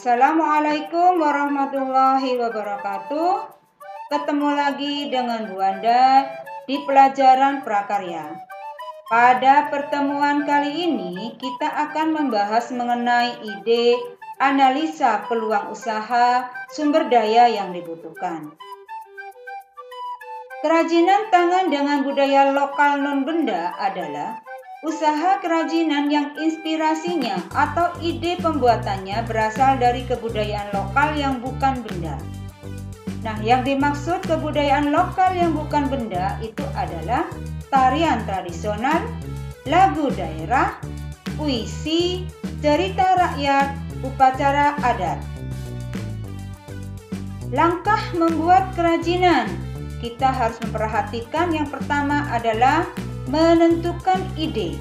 Assalamualaikum warahmatullahi wabarakatuh. Ketemu lagi dengan Bu Wanda di pelajaran prakarya. Pada pertemuan kali ini kita akan membahas mengenai ide analisa peluang usaha sumber daya yang dibutuhkan. Kerajinan tangan dengan budaya lokal non-benda adalah usaha kerajinan yang inspirasinya atau ide pembuatannya berasal dari kebudayaan lokal yang bukan benda. Nah, yang dimaksud kebudayaan lokal yang bukan benda itu adalah tarian tradisional, lagu daerah, puisi, cerita rakyat, upacara adat. Langkah membuat kerajinan, kita harus memperhatikan yang pertama adalah menentukan ide.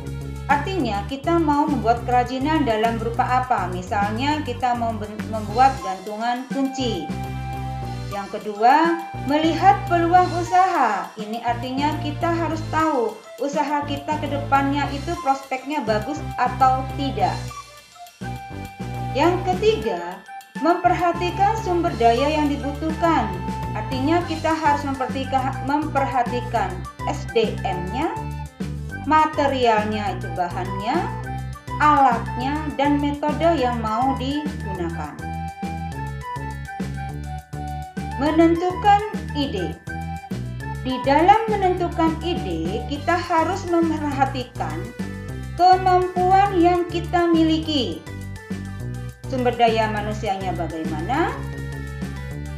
Artinya kita mau membuat kerajinan dalam berupa apa? Misalnya kita mau membuat gantungan kunci. Yang kedua, melihat peluang usaha. Ini artinya kita harus tahu usaha kita ke depannya itu prospeknya bagus atau tidak. Yang ketiga, memperhatikan sumber daya yang dibutuhkan. Artinya kita harus memperhatikan SDM-nya, materialnya itu bahannya, alatnya, dan metode yang mau digunakan. Menentukan ide. Di dalam menentukan ide, kita harus memperhatikan kemampuan yang kita miliki. Sumber daya manusianya bagaimana?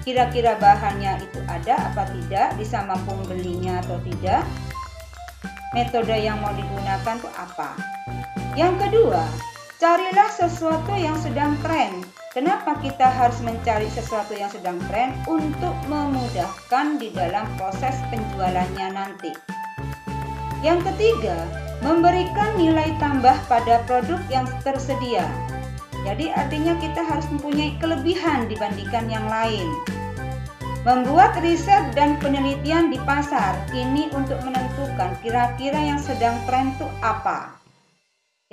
Kira-kira bahannya itu ada apa tidak? Bisa mampu membelinya atau tidak? Metode yang mau digunakan itu apa? Yang kedua, carilah sesuatu yang sedang tren. Kenapa kita harus mencari sesuatu yang sedang tren? Untuk memudahkan di dalam proses penjualannya nanti. Yang ketiga, memberikan nilai tambah pada produk yang tersedia. Jadi artinya kita harus mempunyai kelebihan dibandingkan yang lain. Membuat riset dan penelitian di pasar, ini untuk menentukan kira-kira yang sedang tren itu apa.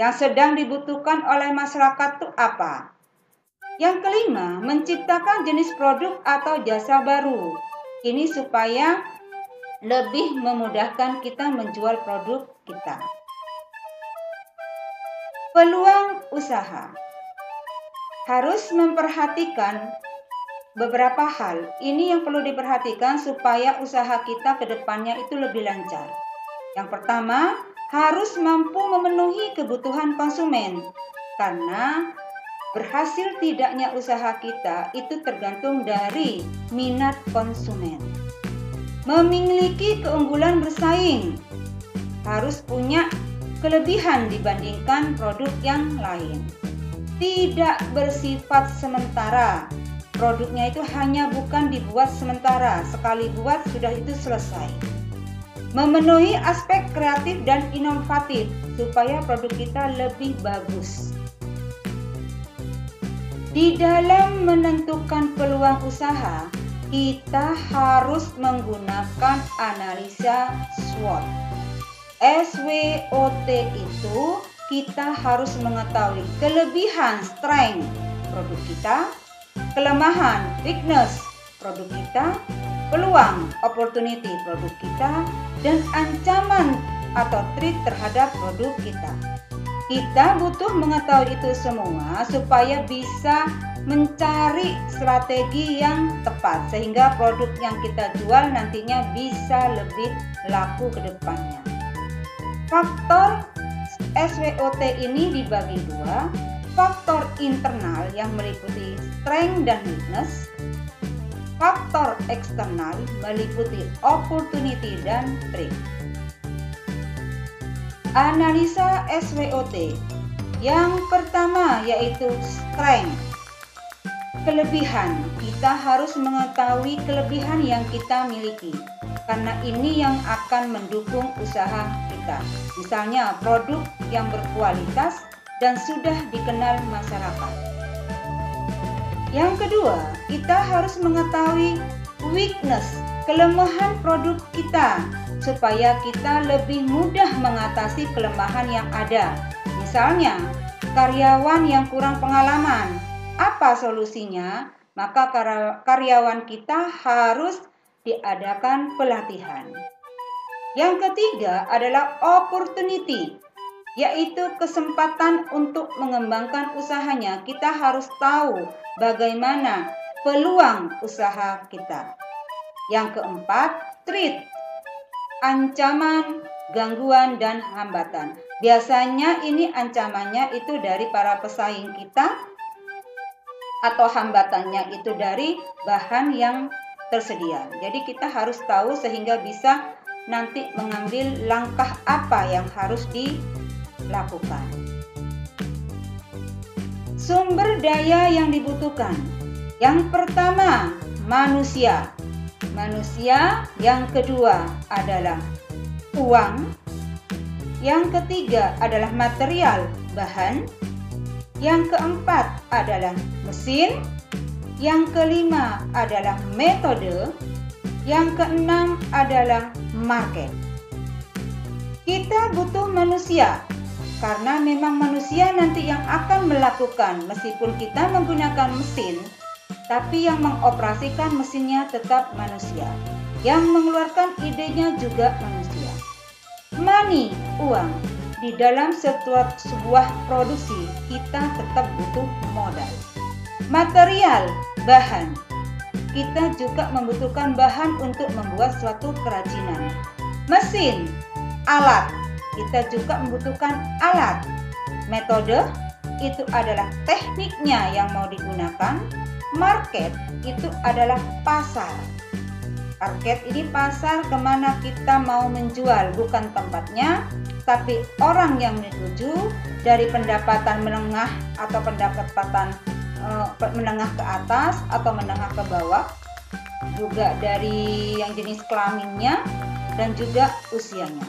Yang sedang dibutuhkan oleh masyarakat itu apa. Yang kelima, menciptakan jenis produk atau jasa baru. Ini supaya lebih memudahkan kita menjual produk kita. Peluang usaha. Harus memperhatikan beberapa hal. Ini yang perlu diperhatikan supaya usaha kita ke depannya itu lebih lancar. Yang pertama, harus mampu memenuhi kebutuhan konsumen. Karena berhasil tidaknya usaha kita itu tergantung dari minat konsumen. Memiliki keunggulan bersaing. Harus punya kelebihan dibandingkan produk yang lain. Tidak bersifat sementara. Produknya itu hanya bukan dibuat sementara, sekali buat sudah itu selesai. Memenuhi aspek kreatif dan inovatif supaya produk kita lebih bagus. Di dalam menentukan peluang usaha, kita harus menggunakan analisa SWOT. SWOT itu kita harus mengetahui kelebihan, strength produk kita, kelemahan, weakness produk kita, peluang, opportunity produk kita, dan ancaman atau threat terhadap produk kita. Kita butuh mengetahui itu semua supaya bisa mencari strategi yang tepat sehingga produk yang kita jual nantinya bisa lebih laku ke depannya. Faktor SWOT ini dibagi dua, faktor internal yang meliputi strength dan weakness, faktor eksternal meliputi opportunity dan threat. Analisa SWOT. Yang pertama yaitu strength. Kelebihan. Kita harus mengetahui kelebihan yang kita miliki karena ini yang akan mendukung usaha kita. kita. Misalnya produk yang berkualitas dan sudah dikenal masyarakat. Yang kedua, kita harus mengetahui weakness, kelemahan produk kita, supaya kita lebih mudah mengatasi kelemahan yang ada. Misalnya, karyawan yang kurang pengalaman. Apa solusinya? Maka karyawan kita harus diadakan pelatihan. Yang ketiga adalah opportunity, yaitu kesempatan untuk mengembangkan usahanya. Kita harus tahu bagaimana peluang usaha kita. Yang keempat, threat, ancaman, gangguan, dan hambatan. Biasanya ini ancamannya itu dari para pesaing kita, atau hambatannya itu dari bahan yang tersedia. Jadi kita harus tahu sehingga bisa nanti mengambil langkah apa yang harus dilakukan. Sumber daya yang dibutuhkan. Yang pertama, manusia. Manusia. Yang kedua adalah uang. Yang ketiga adalah material, bahan. Yang keempat adalah mesin. Yang kelima adalah metode. Yang keenam adalah market. Kita butuh manusia, karena memang manusia nanti yang akan melakukan. Meskipun kita menggunakan mesin, tapi yang mengoperasikan mesinnya tetap manusia. Yang mengeluarkan idenya juga manusia. Money, uang. Di dalam sebuah produksi, kita tetap butuh modal. Material, bahan. Kita juga membutuhkan bahan untuk membuat suatu kerajinan. Mesin, alat. Kita juga membutuhkan alat. Metode, itu adalah tekniknya yang mau digunakan. Market, itu adalah pasar. Market ini pasar kemana kita mau menjual, bukan tempatnya, tapi orang yang dituju dari pendapatan menengah atau pendapatan menengah ke atas atau menengah ke bawah, juga dari yang jenis kelaminnya dan juga usianya.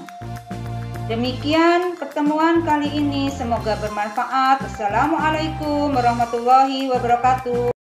Demikian pertemuan kali ini, semoga bermanfaat. Assalamualaikum warahmatullahi wabarakatuh.